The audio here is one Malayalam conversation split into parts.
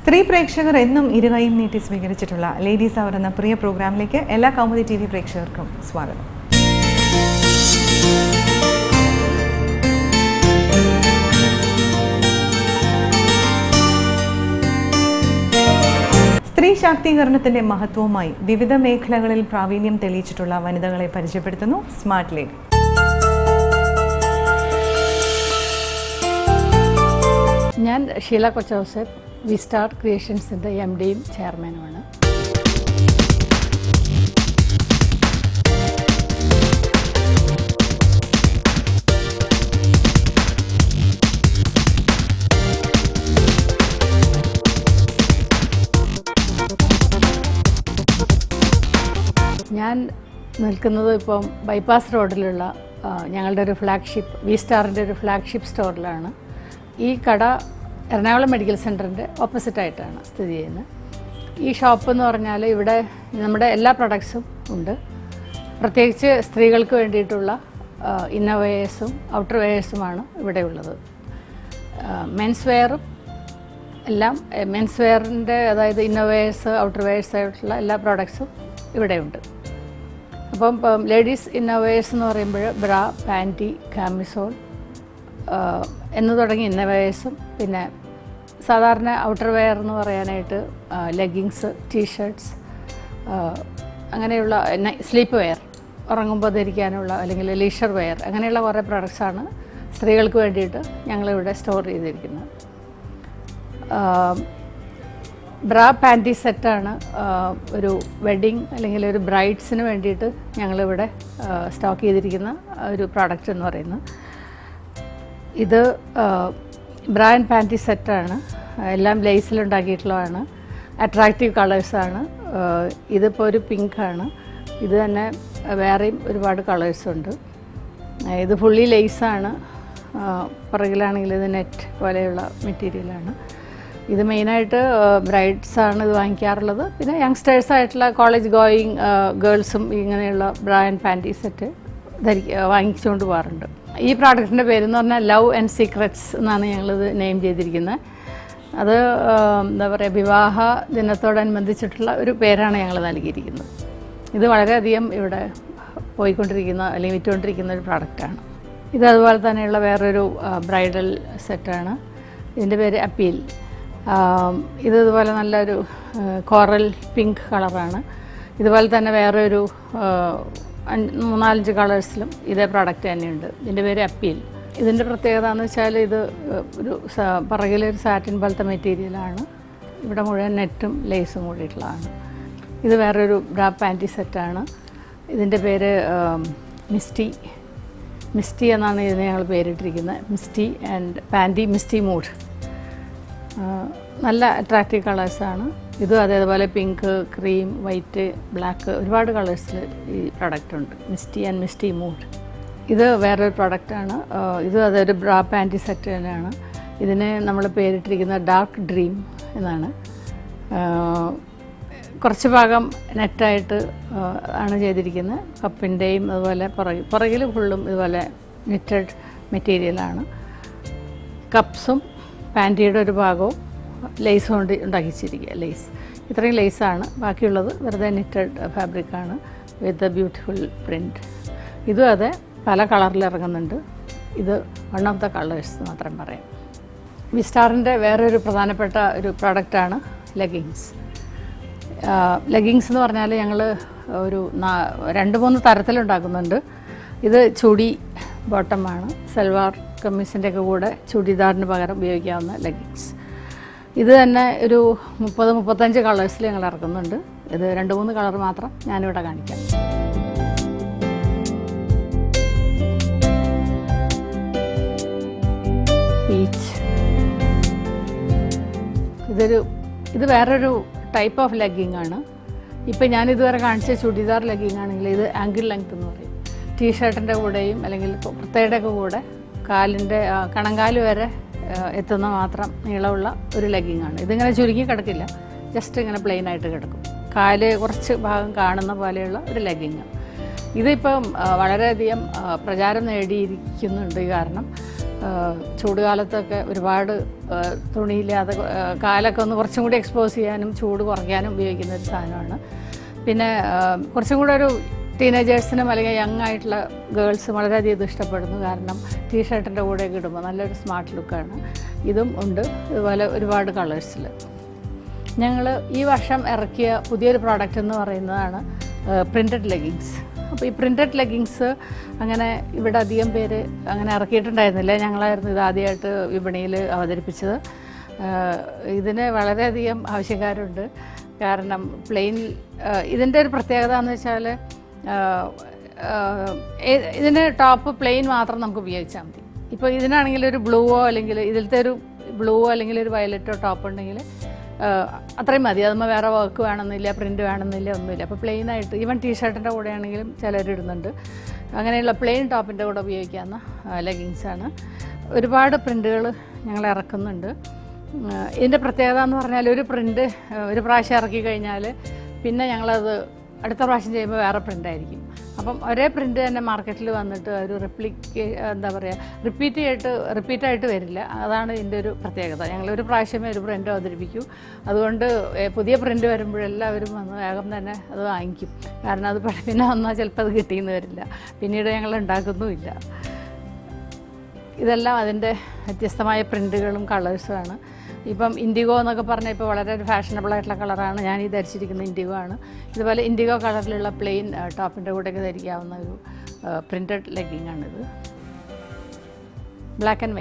സ്ത്രീ പ്രേക്ഷകർ എന്നും ഇരുകൈയും നീട്ടി സ്വീകരിച്ചിട്ടുള്ള ലേഡീസ് അവർ എന്ന പ്രിയ പ്രോഗ്രാമിലേക്ക് എല്ലാ കൗമുദി TV പ്രേക്ഷകർക്കും സ്വാഗതം. സ്ത്രീ ശാക്തീകരണത്തിന്റെ മഹത്വവുമായി വിവിധ മേഖലകളിൽ പ്രാവീണ്യം തെളിയിച്ചിട്ടുള്ള വനിതകളെ പരിചയപ്പെടുത്തുന്നു സ്മാർട്ട് ലേഡി. ഞാൻ ഷീല കൊച്ചൗസേപ്പ്, വി സ്റ്റാർ ക്രിയേഷൻസിൻ്റെ MDയും ചെയർമാനുമാണ്. ഞാൻ നിൽക്കുന്നത് ഇപ്പം ബൈപ്പാസ് റോഡിലുള്ള ഞങ്ങളുടെ ഒരു ഫ്ലാഗ്ഷിപ്പ് വി സ്റ്റാറിൻ്റെ ഒരു ഫ്ലാഗ്ഷിപ്പ് സ്റ്റോറിലാണ്. ഈ കട എറണാകുളം മെഡിക്കൽ സെൻറ്ററിൻ്റെ ഓപ്പോസിറ്റായിട്ടാണ് സ്ഥിതി ചെയ്യുന്നത്. ഈ ഷോപ്പ് എന്ന് പറഞ്ഞാൽ ഇവിടെ നമ്മുടെ എല്ലാ പ്രൊഡക്ട്സും ഉണ്ട്. പ്രത്യേകിച്ച് സ്ത്രീകൾക്ക് വേണ്ടിയിട്ടുള്ള ഇന്നർ വെയേഴ്സും ഔട്ടർ വെയേഴ്സുമാണ് ഇവിടെ ഉള്ളത്. മെൻസ് വെയറും എല്ലാം മെൻസ് വെയറിൻ്റെ അതായത് ഇന്നർ വെയേഴ്സ് ഔട്ടർ വെയേഴ്സ് ആയിട്ടുള്ള എല്ലാ പ്രോഡക്ട്സും ഇവിടെയുണ്ട്. അപ്പം ലേഡീസ് ഇന്നർ വെയേഴ്സ് എന്ന് പറയുമ്പോൾ ബ്രാ, പാൻറ്റി, കാമിസോൾ എന്ന് തുടങ്ങി ഇന്നർ വെയേഴ്സും, പിന്നെ സാധാരണ ഔട്ടർ വെയർ എന്ന് പറയാനായിട്ട് ലെഗിങ്സ്, ടീഷർട്ട്സ്, അങ്ങനെയുള്ള സ്ലീപ്പ് വെയർ, ഉറങ്ങുമ്പോൾ ധരിക്കാനുള്ള അല്ലെങ്കിൽ ലീഷർ വെയർ, അങ്ങനെയുള്ള കുറേ പ്രോഡക്ട്സാണ് സ്ത്രീകൾക്ക് വേണ്ടിയിട്ട് ഞങ്ങളിവിടെ സ്റ്റോർ ചെയ്തിരിക്കുന്നത്. ബ്രാ പാൻറ്റി സെറ്റാണ് ഒരു വെഡ്ഡിങ് അല്ലെങ്കിൽ ഒരു ബ്രൈഡ്സിന് വേണ്ടിയിട്ട് ഞങ്ങളിവിടെ സ്റ്റോക്ക് ചെയ്തിരിക്കുന്ന ഒരു പ്രോഡക്റ്റ് എന്ന് പറയുന്നത്. ഇത് ബ്രാ ആൻഡ് പാൻറ്റി സെറ്റാണ്, എല്ലാം ലേസിലുണ്ടാക്കിയിട്ടുള്ളതാണ്. അട്രാക്റ്റീവ് കളേഴ്സാണ്. ഇതിപ്പോൾ ഒരു പിങ്കാണ്. ഇത് തന്നെ വേറെയും ഒരുപാട് കളേഴ്സുണ്ട്. ഇത് ഫുള്ളി ലേസാണ്. പുറകിലാണെങ്കിൽ ഇത് നെറ്റ് പോലെയുള്ള മെറ്റീരിയലാണ്. ഇത് മെയിനായിട്ട് ബ്രൈഡ്സാണ് ഇത് വാങ്ങിക്കാറുള്ളത്. പിന്നെ യങ്സ്റ്റേഴ്സായിട്ടുള്ള കോളേജ് ഗോയിങ് ഗേൾസും ഇങ്ങനെയുള്ള ബ്രാ ആൻഡ് പാൻറ്റി സെറ്റ് വാങ്ങിച്ചുകൊണ്ട് പോകാറുണ്ട്. ഈ പ്രോഡക്റ്റിൻ്റെ പേരെന്ന് പറഞ്ഞാൽ ലവ് ആൻഡ് സീക്രറ്റ്സ് എന്നാണ് ഞങ്ങളിത് നെയിം ചെയ്തിരിക്കുന്നത്. അത് എന്താ പറയുക, വിവാഹ ദിനത്തോടനുബന്ധിച്ചിട്ടുള്ള ഒരു പേരാണ് ഞങ്ങൾ നൽകിയിരിക്കുന്നത്. ഇത് വളരെയധികം ഇവിടെ പോയിക്കൊണ്ടിരിക്കുന്ന അല്ലെങ്കിൽ വിറ്റുകൊണ്ടിരിക്കുന്ന ഒരു പ്രോഡക്റ്റാണ്. ഇത് അതുപോലെ തന്നെയുള്ള വേറൊരു ബ്രൈഡൽ സെറ്റാണ്. ഇതിൻ്റെ പേര് അപ്പീൽ. ഇതുപോലെ നല്ലൊരു കോറൽ പിങ്ക് കളറാണ്. ഇതുപോലെ തന്നെ വേറൊരു 3-4 കളേഴ്സിലും ഇതേ പ്രോഡക്റ്റ് തന്നെയുണ്ട്. ഇതിൻ്റെ പേര് അപ്പീൽ. ഇതിൻ്റെ പ്രത്യേകത എന്ന് വെച്ചാൽ ഇത് ഒരു പുറകിലൊരു സാറ്റിൻ പോലത്തെ മെറ്റീരിയലാണ്. ഇവിടെ മുഴുവൻ നെറ്റും ലേസും കൂടിയിട്ടുള്ളതാണ്. ഇത് വേറൊരു ബ്രാ പാൻറ്റി സെറ്റാണ്. ഇതിൻ്റെ പേര് മിസ്റ്റി എന്നാണ് ഇതിനെ ഞങ്ങൾ പേരിട്ടിരിക്കുന്നത്. Misty and panty misty mood. നല്ല അട്രാക്റ്റീവ് കളേഴ്സാണ്. ഇതും അതേപോലെ പിങ്ക്, ക്രീം, വൈറ്റ്, ബ്ലാക്ക്, ഒരുപാട് കളേഴ്സിൽ ഈ പ്രൊഡക്റ്റ് ഉണ്ട്. Misty and misty mood. ഇത് വേറൊരു പ്രൊഡക്റ്റാണ്. ഇത് അതൊരു ബ്രാ പാൻറ്റി സെറ്റ് തന്നെയാണ്. ഇതിന് നമ്മൾ പേരിട്ടിരിക്കുന്ന ഡാർക്ക് ഡ്രീം എന്നാണ്. കുറച്ച് ഭാഗം നെറ്റായിട്ട് ആണ് ചെയ്തിരിക്കുന്നത്. കപ്പിൻ്റെയും അതുപോലെ പുറകിൽ ഫുള്ളും ഇതുപോലെ നെറ്റഡ് മെറ്റീരിയലാണ്. കപ്സും പാൻറ്റിയുടെ ഒരു ഭാഗവും ലേസ് കൊണ്ട് ഉണ്ടാക്കിച്ചിരിക്കുക. ഇത്രയും ലേസാണ്. ബാക്കിയുള്ളത് വെറുതെ നെറ്റഡ് ഫാബ്രിക്കാണ് വിത്ത് ബ്യൂട്ടിഫുൾ പ്രിൻറ്റ്. ഇതും അതെ, പല കളറിൽ ഇറങ്ങുന്നുണ്ട്. ഇത് വൺ ഓഫ് ദ കളേഴ്സ് മാത്രം പറയാം. വി സ്റ്റാറിൻ്റെ വേറൊരു പ്രധാനപ്പെട്ട ഒരു പ്രോഡക്റ്റാണ് ലെഗിങ്സ്. ലെഗിങ്സ് എന്ന് പറഞ്ഞാൽ ഞങ്ങൾ ഒരു 2-3 തരത്തിലുണ്ടാക്കുന്നുണ്ട്. ഇത് ചുടി ബോട്ടമാണ്. സൽവാർ കമ്മീസിൻ്റെയൊക്കെ കൂടെ ചുടിദാറിന് പകരം ഉപയോഗിക്കാവുന്ന ലെഗിങ്സ്. ഇത് തന്നെ ഒരു 30-35 കളേഴ്സിൽ ഞങ്ങൾ ഇറക്കുന്നുണ്ട്. ഇത് 2-3 കളർ മാത്രം ഞാനിവിടെ കാണിക്കാം. പീച്ച്. ഇത് വേറൊരു ടൈപ്പ് ഓഫ് ലെഗിങ് ആണ്. ഇപ്പം ഞാനിതുവരെ കാണിച്ച ചുടിദാർ ലെഗിങ് ആണെങ്കിൽ ഇത് ആങ്കിൾ ലെങ്ത് എന്ന് പറയും. ടീഷർട്ടിൻ്റെ കൂടെയും അല്ലെങ്കിൽ കുർത്തയുടെയൊക്കെ കൂടെ കാലിൻ്റെ കണങ്കാല് വരെ എത്തുന്ന മാത്രം നീളമുള്ള ഒരു ലെഗിങ് ആണ്. ഇതിങ്ങനെ ചുരുങ്ങി കിടക്കില്ല, ജസ്റ്റ് ഇങ്ങനെ പ്ലെയിൻ ആയിട്ട് കിടക്കും. കാല് കുറച്ച് ഭാഗം കാണുന്ന പോലെയുള്ള ഒരു ലെഗിങ്. ഇതിപ്പം വളരെയധികം പ്രചാരം നേടിയിരിക്കുന്നുണ്ട്. കാരണം ചൂടുകാലത്തൊക്കെ ഒരുപാട് തുണിയില്ലാതെ കാലൊക്കെ ഒന്ന് കുറച്ചും കൂടി എക്സ്പോസ് ചെയ്യാനും ചൂട് കുറയ്ക്കാനും ഉപയോഗിക്കുന്ന ഒരു സാധനമാണ്. പിന്നെ കുറച്ചും കൂടെ ഒരു ടീനേജേഴ്സിനും അല്ലെങ്കിൽ യങ് ആയിട്ടുള്ള ഗേൾസും വളരെയധികം ഇത് ഇഷ്ടപ്പെടുന്നു. കാരണം ടീഷർട്ടിൻ്റെ കൂടെയൊക്കെ ഇടുമ്പോൾ നല്ലൊരു സ്മാർട്ട് ലുക്കാണ്. ഇതും ഉണ്ട്, ഇതുപോലെ ഒരുപാട് കളേഴ്സിൽ. ഞങ്ങൾ ഈ വർഷം ഇറക്കിയ പുതിയൊരു പ്രോഡക്റ്റ് എന്ന് പറയുന്നതാണ് പ്രിൻറ്റഡ് ലെഗിങ്സ്. അപ്പോൾ ഈ പ്രിൻറ്റഡ് ലെഗിങ്സ് അങ്ങനെ ഇവിടെ അധികം പേര് അങ്ങനെ ഇറക്കിയിട്ടുണ്ടായിരുന്നില്ല. ഞങ്ങളായിരുന്നു ഇത് ആദ്യമായിട്ട് വിപണിയിൽ അവതരിപ്പിച്ചത്. ഇതിന് വളരെയധികം ആവശ്യക്കാരുണ്ട്. കാരണം ഇതിൻ്റെ ഒരു പ്രത്യേകത എന്ന് വെച്ചാൽ ഇതിന് ടോപ്പ് പ്ലെയിൻ മാത്രം നമുക്ക് ഉപയോഗിച്ചാൽ മതി. ഇപ്പോൾ ഇതിനാണെങ്കിൽ ഒരു ബ്ലൂവോ അല്ലെങ്കിൽ ഇതിലത്തെ ഒരു ബ്ലൂവോ അല്ലെങ്കിൽ ഒരു വയലറ്റോ ടോപ്പ് ഉണ്ടെങ്കിൽ അത്രയും മതി. അതുമ്പോൾ വേറെ വർക്ക് വേണമെന്നില്ല, പ്രിൻറ്റ് വേണമെന്നില്ല, ഒന്നുമില്ല. അപ്പോൾ പ്ലെയിനായിട്ട് ഈവൻ ടീഷർട്ടിൻ്റെ കൂടെ ആണെങ്കിലും ചിലരിടുന്നുണ്ട്. അങ്ങനെയുള്ള പ്ലെയിൻ ടോപ്പിൻ്റെ കൂടെ ഉപയോഗിക്കാവുന്ന ലെഗിങ്സാണ്. ഒരുപാട് പ്രിൻറ്റുകൾ ഞങ്ങൾ ഇറക്കുന്നുണ്ട്. ഇതിൻ്റെ പ്രത്യേകത എന്ന് പറഞ്ഞാൽ ഒരു പ്രിൻറ്റ് ഒരു പ്രാവശ്യം ഇറക്കി കഴിഞ്ഞാൽ പിന്നെ ഞങ്ങളത് അടുത്ത പ്രാവശ്യം ചെയ്യുമ്പോൾ വേറെ പ്രിൻ്റായിരിക്കും. അപ്പം ഒരേ പ്രിൻ്റ് തന്നെ മാർക്കറ്റിൽ വന്നിട്ട് ഒരു റിപ്പീറ്റായിട്ട് വരില്ല. അതാണ് ഇതിൻ്റെ ഒരു പ്രത്യേകത. ഞങ്ങളൊരു പ്രാവശ്യമേ ഒരു പ്രിൻ്റ് അവതരിപ്പിക്കൂ. അതുകൊണ്ട് പുതിയ പ്രിൻ്റ് വരുമ്പോഴെല്ലാവരും വന്ന് വേഗം തന്നെ അത് വാങ്ങിക്കും. കാരണം അത് പിന്നെ വന്നാൽ ചിലപ്പോൾ അത് കിട്ടിയെന്ന് വരില്ല, പിന്നീട് ഞങ്ങൾ ഉണ്ടാക്കുന്നുമില്ല. ഇതെല്ലാം അതിൻ്റെ വ്യത്യസ്തമായ പ്രിൻ്റുകളും കളേഴ്സുമാണ്. ഇപ്പം ഇൻഡിഗോ എന്നൊക്കെ പറഞ്ഞാൽ ഇപ്പോൾ വളരെ ഒരു ഫാഷനബിളായിട്ടുള്ള കളറാണ്. ഞാൻ ഈ ധരിച്ചിരിക്കുന്ന ഇൻഡിഗോ ആണ്. ഇതുപോലെ ഇൻഡിഗോ കളറിലുള്ള പ്ലെയിൻ ടോപ്പിൻ്റെ കൂടെയൊക്കെ ധരിക്കാവുന്ന ഒരു പ്രിൻറ്റഡ് ലെഗിങ്ങാണിത്. ബ്ലാക്ക് ആൻഡ്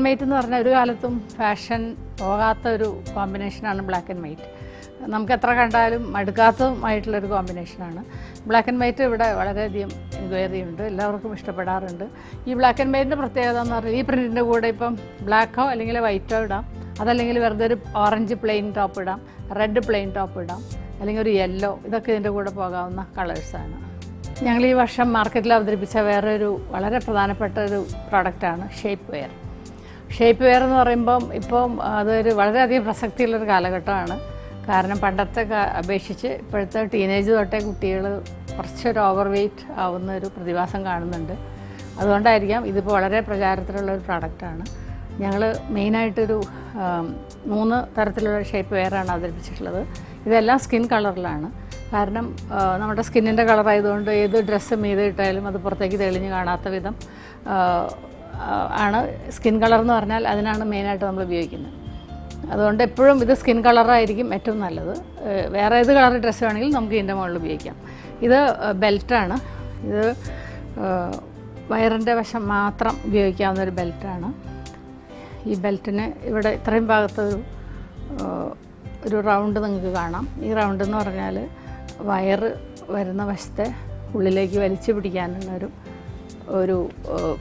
വൈറ്റ് എന്ന് പറഞ്ഞാൽ ഒരു കാലത്തും ഫാഷൻ പോകാത്ത ഒരു കോമ്പിനേഷനാണ് ബ്ലാക്ക് ആൻഡ് വൈറ്റ്. നമുക്ക് എത്ര കണ്ടാലും മടുക്കാത്തതുമായിട്ടുള്ളൊരു കോമ്പിനേഷനാണ്. ബ്ലാക്ക് ആൻഡ് വൈറ്റ് ഇവിടെ വളരെയധികം എൻക്വയറി ഉണ്ട്, എല്ലാവർക്കും ഇഷ്ടപ്പെടാറുണ്ട്. ഈ ബ്ലാക്ക് ആൻഡ് വൈറ്റിൻ്റെ പ്രത്യേകത എന്ന് പറഞ്ഞാൽ ഈ പ്രിൻറ്റിൻ്റെ കൂടെ ഇപ്പം ബ്ലാക്കോ അല്ലെങ്കിൽ വൈറ്റോ ഇടാം, അതല്ലെങ്കിൽ വെറുതെ ഒരു ഓറഞ്ച് പ്ലെയിൻ ടോപ്പ് ഇടാം, റെഡ് പ്ലെയിൻ ടോപ്പ് ഇടാം, അല്ലെങ്കിൽ ഒരു യെല്ലോ, ഇതൊക്കെ ഇതിൻ്റെ കൂടെ പോകാവുന്ന കളേഴ്സാണ്. ഞങ്ങൾ ഈ വർഷം മാർക്കറ്റിൽ അവതരിപ്പിച്ച വേറൊരു വളരെ പ്രധാനപ്പെട്ട ഒരു പ്രോഡക്റ്റാണ് ഷേപ്പ് വെയർ എന്ന് പറയുമ്പം ഇപ്പം അതൊരു വളരെയധികം പ്രസക്തിയുള്ളൊരു കാലഘട്ടമാണ്. കാരണം പണ്ടത്തെ അപേക്ഷിച്ച് ഇപ്പോഴത്തെ ടീനേജ് തൊട്ടേ കുട്ടികൾ കുറച്ചൊരു ഓവർ വെയ്റ്റ് ആവുന്ന ഒരു പ്രതിഭാസം കാണുന്നുണ്ട്. അതുകൊണ്ടായിരിക്കാം ഇതിപ്പോൾ വളരെ പ്രചാരത്തിലുള്ള ഒരു പ്രോഡക്റ്റാണ്. ഞങ്ങൾ മെയിനായിട്ടൊരു 3 തരത്തിലുള്ള ഷേപ്പ് വെയറാണ് അവതരിപ്പിച്ചിട്ടുള്ളത്. ഇതെല്ലാം സ്കിൻ കളറിലാണ്. കാരണം നമ്മുടെ സ്കിന്നിൻ്റെ കളറായതുകൊണ്ട് ഏത് ഡ്രസ്സ് മീതെ ഇട്ടാലും അത് പുറത്തേക്ക് തെളിഞ്ഞ് കാണാത്ത വിധം ആണ് സ്കിൻ കളർ എന്ന് പറഞ്ഞാൽ അതിനാണ് മെയിനായിട്ട് നമ്മൾ ഉപയോഗിക്കുന്നത്. അതുകൊണ്ട് എപ്പോഴും ഇത് സ്കിൻ കളറായിരിക്കും ഏറ്റവും നല്ലത്. വേറെ ഏത് കളർ ഡ്രസ്സ് വേണമെങ്കിലും നമുക്ക് ഇതിൻ്റെ മുകളിൽ ഉപയോഗിക്കാം. ഇത് ബെൽറ്റാണ്. ഇത് വയറിൻ്റെ വശം മാത്രം ഉപയോഗിക്കാവുന്ന ഒരു ബെൽറ്റാണ്. ഈ ബെൽറ്റിന് ഇവിടെ ഇത്രയും ഭാഗത്തൊരു റൗണ്ട് നിങ്ങൾക്ക് കാണാം. ഈ റൗണ്ട് എന്ന് പറഞ്ഞാൽ വയറ് വരുന്ന വശത്തെ ഉള്ളിലേക്ക് വലിച്ചു പിടിക്കാനുള്ള ഒരു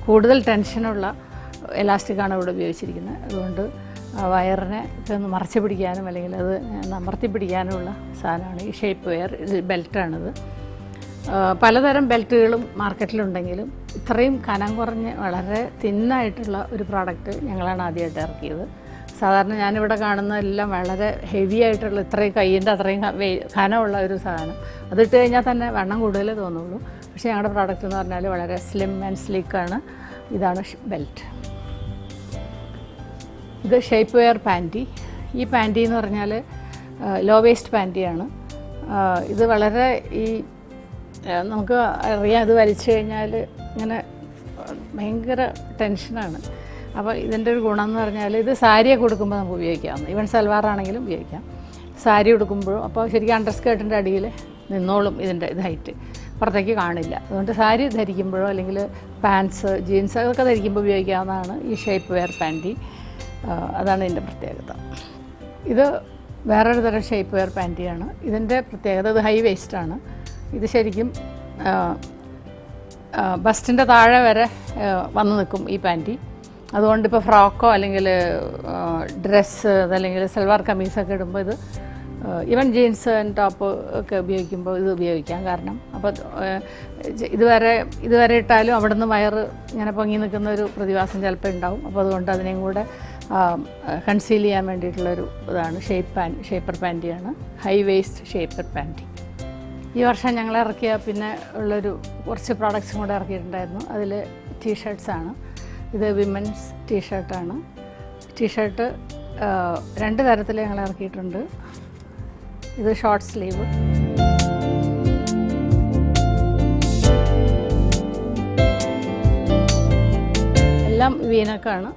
കൂടുതൽ ടെൻഷനുള്ള എലാസ്റ്റിക്കാണ് ഇവിടെ ഉപയോഗിച്ചിരിക്കുന്നത്. അതുകൊണ്ട് വയറിനെ ഒന്ന് മറച്ചു പിടിക്കാനും അല്ലെങ്കിൽ അത് അമർത്തി പിടിക്കാനുമുള്ള സാധനമാണ് ഈ ഷേപ്പ് വെയർ. ബെൽറ്റാണിത്. പലതരം ബെൽറ്റുകളും മാർക്കറ്റിലുണ്ടെങ്കിലും ഇത്രയും കനം കുറഞ്ഞ് വളരെ തിന്നായിട്ടുള്ള ഒരു പ്രോഡക്റ്റ് ഞങ്ങളാണ് ആദ്യമായിട്ട് ഇറക്കിയത്. സാധാരണ ഞാനിവിടെ കാണുന്ന എല്ലാം വളരെ ഹെവി ആയിട്ടുള്ള ഇത്രയും കയ്യിൻ്റെ അത്രയും കനമുള്ള ഒരു സാധനം, അതിട്ട് കഴിഞ്ഞാൽ തന്നെ വണ്ണം കൂടുതലേ തോന്നുള്ളൂ. പക്ഷേ ഞങ്ങളുടെ പ്രോഡക്റ്റ് എന്ന് പറഞ്ഞാൽ വളരെ സ്ലിം ആൻഡ് സ്ലീക്കാണ്. ഇതാണ് ബെൽറ്റ്. ഇത് ഷേപ്പ് വെയർ പാൻറ്റി. ഈ പാൻറ്റി എന്ന് പറഞ്ഞാൽ ലോ വേസ്റ്റ് പാൻറ്റിയാണ്. ഇത് വളരെ നമുക്ക് അറിയാം, ഇത് വലിച്ചു കഴിഞ്ഞാൽ ഇങ്ങനെ ഭയങ്കര ടെൻഷനാണ്. അപ്പോൾ ഇതിൻ്റെ ഒരു ഗുണം എന്ന് പറഞ്ഞാൽ ഇത് സാരിയൊക്കെ ഉടുക്കുമ്പോൾ നമുക്ക് ഉപയോഗിക്കാം. ഈവൻ സൽവാറാണെങ്കിലും ഉപയോഗിക്കാം. സാരി ഉടുക്കുമ്പോഴും അപ്പോൾ ശരിക്കും അണ്ടർ സ്കേർട്ടിൻ്റെ അടിയിൽ നിന്നോളും. ഇത് ഹൈറ്റ് പുറത്തേക്ക് കാണില്ല. അതുകൊണ്ട് സാരി ധരിക്കുമ്പോഴോ അല്ലെങ്കിൽ പാൻസ് ജീൻസ് അതൊക്കെ ധരിക്കുമ്പോൾ ഉപയോഗിക്കാവുന്നതാണ് ഈ ഷേപ്പ് വെയർ പാൻറ്റി. അതാണ് ഇതിൻ്റെ പ്രത്യേകത. ഇത് വേറൊരു തരം ഷേപ്പ് വെയർ പാൻറ്റിയാണ്. ഇതിൻ്റെ പ്രത്യേകത ഇത് ഹൈ വേസ്റ്റാണ്. ഇത് ശരിക്കും ബസ്റ്റിൻ്റെ താഴെ വരെ വന്ന് നിൽക്കും ഈ പാൻറ്റി. അതുകൊണ്ട് ഇപ്പോൾ ഫ്രോക്കോ അല്ലെങ്കിൽ ഡ്രസ്സ് അതല്ലെങ്കിൽ സൽവാർ കമ്മീസൊക്കെ ഇടുമ്പോൾ ഇത് ഈവൻ ജീൻസ് ആൻഡ് ടോപ്പ് ഒക്കെ ഉപയോഗിക്കുമ്പോൾ ഇത് ഉപയോഗിക്കാം. കാരണം അപ്പോൾ ഇതുവരെ ഇട്ടാലും അവിടെ നിന്ന് വയറ് ഇങ്ങനെ പൊങ്ങി നിൽക്കുന്ന ഒരു പ്രതിഭാസം ചിലപ്പോൾ ഉണ്ടാവും. അപ്പോൾ അതുകൊണ്ട് അതിനെയും കൂടെ കൺസീൽ ചെയ്യാൻ വേണ്ടിയിട്ടുള്ളൊരു ഇതാണ് ഷേപ്പർ പാൻറ്റിയാണ്. High waist shaper panty. ഈ വർഷം ഞങ്ങൾ ഇറക്കിയ പിന്നെ ഉള്ളൊരു കുറച്ച് പ്രോഡക്റ്റ്സും കൂടെ ഇറക്കിയിട്ടുണ്ടായിരുന്നു. അതിൽ ടീഷർട്ട്സാണ്. ഇത് വിമൻസ് ടീഷർട്ടാണ്. ടീഷർട്ട് 2 തരത്തിൽ ഞങ്ങൾ ഇറക്കിയിട്ടുണ്ട്. ഇത് ഷോർട്ട് സ്ലീവ്, എല്ലാം വീനക്കാണ്.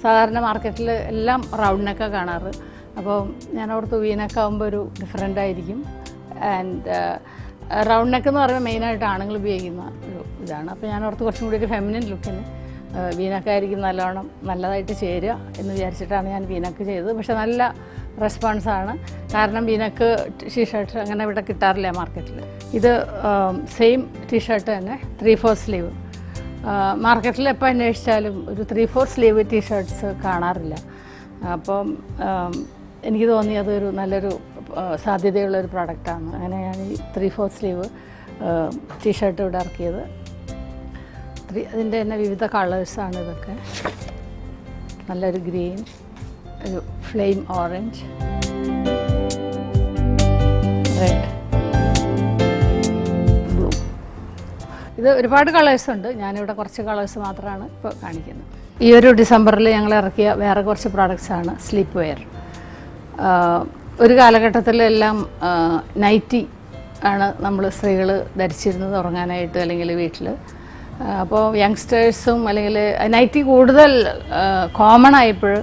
സാധാരണ മാർക്കറ്റിൽ എല്ലാം റൗണ്ട് നെക്കാണ് കാണാറ്. അപ്പോൾ ഞാൻ ഓർത്ത് വീനക്കാവുമ്പോൾ ഒരു ഡിഫറെൻ്റ് ആയിരിക്കും. ആൻഡ് റൗണ്ട് നെക്ക് എന്ന് പറയുമ്പോൾ മെയിനായിട്ട് ആണുങ്ങൾ ഉപയോഗിക്കുന്ന ഒരു ഇതാണ്. അപ്പോൾ ഞാൻ ഓർത്ത് കുറച്ചും കൂടി ഒരു ഫെമിനിൻ ലുക്കിന് വീനക്കായിരിക്കും നല്ലതായിട്ട് ചേരുക എന്ന് വിചാരിച്ചിട്ടാണ് ഞാൻ വീനക്ക് ചെയ്തത്. പക്ഷേ നല്ല റെസ്പോൺസാണ്. കാരണം വീനക്ക് ടീഷർട്ട് അങ്ങനെ ഇവിടെ കിട്ടാറില്ല മാർക്കറ്റിൽ. ഇത് സെയിം ടീഷർട്ട് തന്നെ 3/4 സ്ലീവ്. മാർക്കറ്റിൽ എപ്പോൾ അന്വേഷിച്ചാലും ഒരു 3/4 സ്ലീവ് ടീഷർട്ട്സ് കാണാറില്ല. അപ്പം എനിക്ക് തോന്നി അതൊരു നല്ലൊരു സാധ്യതയുള്ളൊരു പ്രോഡക്റ്റാണ്. അങ്ങനെ ഞാൻ ഈ 3/4 സ്ലീവ് ടീഷർട്ട് ഇവിടെ ഇറക്കിയത്. അതിൻ്റെ തന്നെ വിവിധ കളേഴ്സാണ് ഇതൊക്കെ. നല്ലൊരു ഗ്രീൻ, ഒരു ഫ്ലെയിം ഓറഞ്ച്, റെഡ്, ബ്ലൂ. ഇത് ഒരുപാട് കളേഴ്സുണ്ട്. ഞാനിവിടെ കുറച്ച് കളേഴ്സ് മാത്രമാണ് ഇപ്പോൾ കാണിക്കുന്നത്. ഈ ഒരു ഡിസംബറിൽ ഞങ്ങൾ ഇറക്കിയ വേറെ കുറച്ച് പ്രോഡക്റ്റ്സാണ് സ്ലീപ്പ് വെയർ. ഒരു കാലഘട്ടത്തിലെല്ലാം നൈറ്റി ആണ് നമ്മൾ സ്ത്രീകൾ ധരിച്ചിരുന്നത് ഉറങ്ങാനായിട്ട് അല്ലെങ്കിൽ വീട്ടിൽ. അപ്പോൾ യങ്സ്റ്റേഴ്സും അല്ലെങ്കിൽ നൈറ്റി കൂടുതൽ കോമൺ ആയപ്പോൾ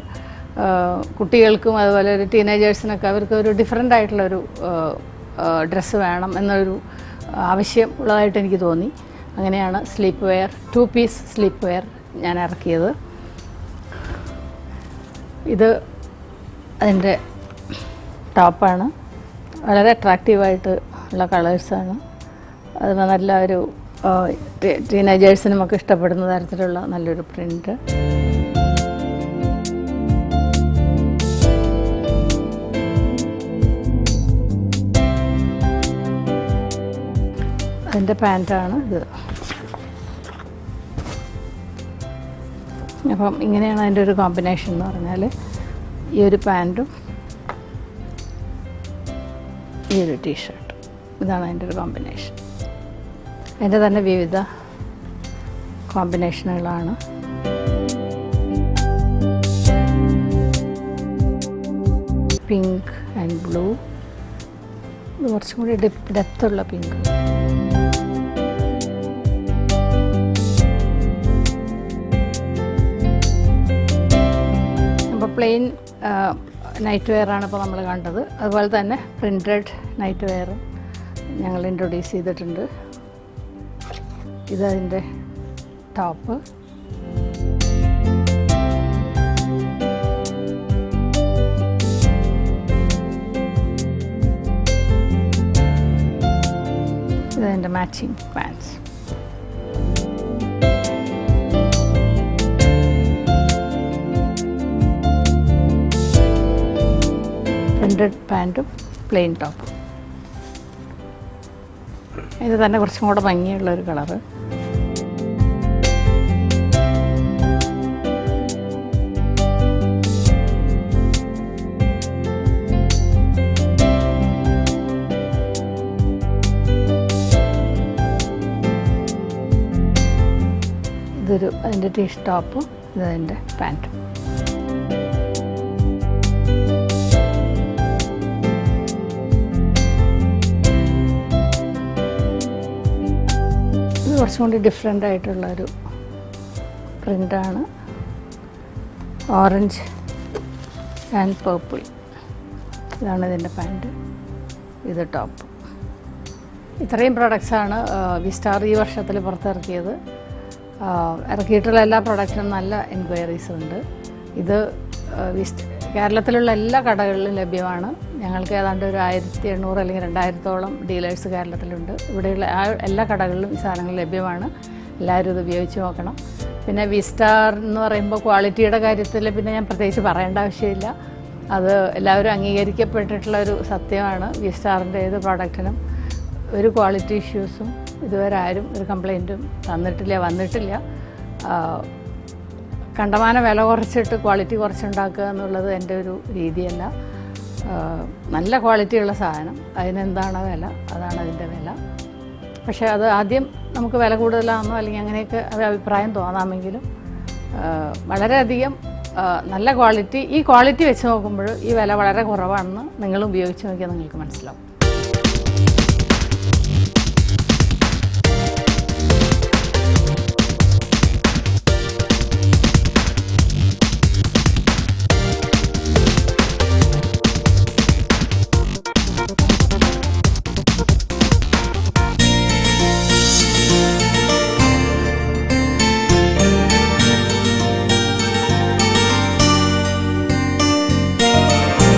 കുട്ടികൾക്കും അതുപോലെ ഒരു ടീനേജേഴ്സിനൊക്കെ അവർക്ക് ഒരു ഡിഫറെൻ്റ് ആയിട്ടുള്ളൊരു ഡ്രസ്സ് വേണം എന്നൊരു ആവശ്യം ഉള്ളതായിട്ട് എനിക്ക് തോന്നി. അങ്ങനെയാണ് sleepwear 2 piece sleepwear ഞാൻ ഇറക്കിയത്. ഇത് അതിൻ്റെ ടോപ്പാണ്. വളരെ അട്രാക്റ്റീവായിട്ട് ഉള്ള കളേഴ്സാണ്. അത് നല്ല ഒരു ടീനേജേഴ്സിനുമൊക്കെ ഇഷ്ടപ്പെടുന്ന തരത്തിലുള്ള നല്ലൊരു പ്രിൻ്റ്. അതിൻ്റെ പാൻറ്റാണ് ഇത്. അപ്പം ഇങ്ങനെയാണ് അതിൻ്റെ ഒരു കോമ്പിനേഷൻ എന്ന് പറഞ്ഞാൽ ഈ ഒരു പാൻറ്റും ഈ ഒരു ടീഷർട്ട്. ഇതാണ് അതിൻ്റെ ഒരു കോമ്പിനേഷൻ. അതിൻ്റെ തന്നെ വിവിധ കോമ്പിനേഷനുകളാണ്. പിങ്ക് ആൻഡ് ബ്ലൂ, ഇത് കുറച്ചും കൂടി ഡെപ്തുള്ള പിങ്ക്. അപ്പോൾ പ്ലെയിൻ നൈറ്റ് വെയറാണ് ഇപ്പോൾ നമ്മൾ കണ്ടത്. അതുപോലെ തന്നെ പ്രിൻറ്റഡ് നൈറ്റ് വെയറും ഞങ്ങൾ ഇൻട്രൊഡ്യൂസ് ചെയ്തിട്ടുണ്ട്. ഇതതിൻ്റെ ടോപ്പ്. ഇതതിൻ്റെ മാച്ചിങ് പാൻസ്. പ്രിൻറ്റഡ് പാൻറ്റും പ്ലെയിൻ ടോപ്പും. ഇത് തന്നെ കുറച്ചും കൂടെ ഭംഗിയുള്ളൊരു കളറ്. ഇതൊരു അതിൻ്റെ ടോപ്പും ഇതതിൻ്റെ പാൻറ്റും. ഇത് കുറച്ചും കൂടി ഡിഫറെൻ്റ് ആയിട്ടുള്ളൊരു പ്രിൻ്റാണ്. Orange and purple. ഇതാണ് ഇതിൻ്റെ പാൻറ്റ്, ഇത് ടോപ്പ്. ഇത്രയും പ്രോഡക്റ്റ്സാണ് വിസ്റ്റാർ ഈ വർഷത്തിൽ പുറത്തിറക്കിയത്. ഇറക്കിയിട്ടുള്ള എല്ലാ പ്രോഡക്റ്റിനും നല്ല എൻക്വയറീസ് ഉണ്ട്. ഇത് കേരളത്തിലുള്ള എല്ലാ കടകളിലും ലഭ്യമാണ്. ഞങ്ങൾക്ക് ഏതാണ്ട് ഒരു 1800 അല്ലെങ്കിൽ 2000-ഓളം ഡീലേഴ്സ് കേരളത്തിലുണ്ട്. ഇവിടെയുള്ള എല്ലാ കടകളിലും ഈ സാധനങ്ങൾ ലഭ്യമാണ്. എല്ലാവരും ഇത് ഉപയോഗിച്ച് നോക്കണം. പിന്നെ വിസ്റ്റാർ എന്ന് പറയുമ്പോൾ ക്വാളിറ്റിയുടെ കാര്യത്തിൽ പിന്നെ ഞാൻ പ്രത്യേകിച്ച് പറയേണ്ട ആവശ്യമില്ല. അത് എല്ലാവരും അംഗീകരിക്കപ്പെട്ടിട്ടുള്ള ഒരു സത്യമാണ്. വിസ്റ്റാറിൻ്റെ ഏത് പ്രോഡക്റ്റിനും ഒരു ക്വാളിറ്റി ഇഷ്യൂസും ഇതുവരെ ആരും ഒരു കംപ്ലൈൻറ്റും വന്നിട്ടില്ല. കണ്ടമാന വില കുറച്ചിട്ട് ക്വാളിറ്റി കുറച്ചുണ്ടാക്കുക എന്നുള്ളത് എൻ്റെ ഒരു രീതിയല്ല. നല്ല ക്വാളിറ്റിയുള്ള സാധനം, അതിനെന്താണ് വില, അതാണ് അതിൻ്റെ വില. പക്ഷേ അത് ആദ്യം നമുക്ക് വില കൂടുതലാണെന്നോ അല്ലെങ്കിൽ അങ്ങനെയൊക്കെ ഒരു അഭിപ്രായം തോന്നാമെങ്കിലും വളരെയധികം നല്ല ക്വാളിറ്റി. ഈ ക്വാളിറ്റി വെച്ച് നോക്കുമ്പോൾ ഈ വില വളരെ കുറവാണെന്ന് നിങ്ങൾ ഉപയോഗിച്ച് നോക്കിയാൽ നിങ്ങൾക്ക് മനസ്സിലാവും.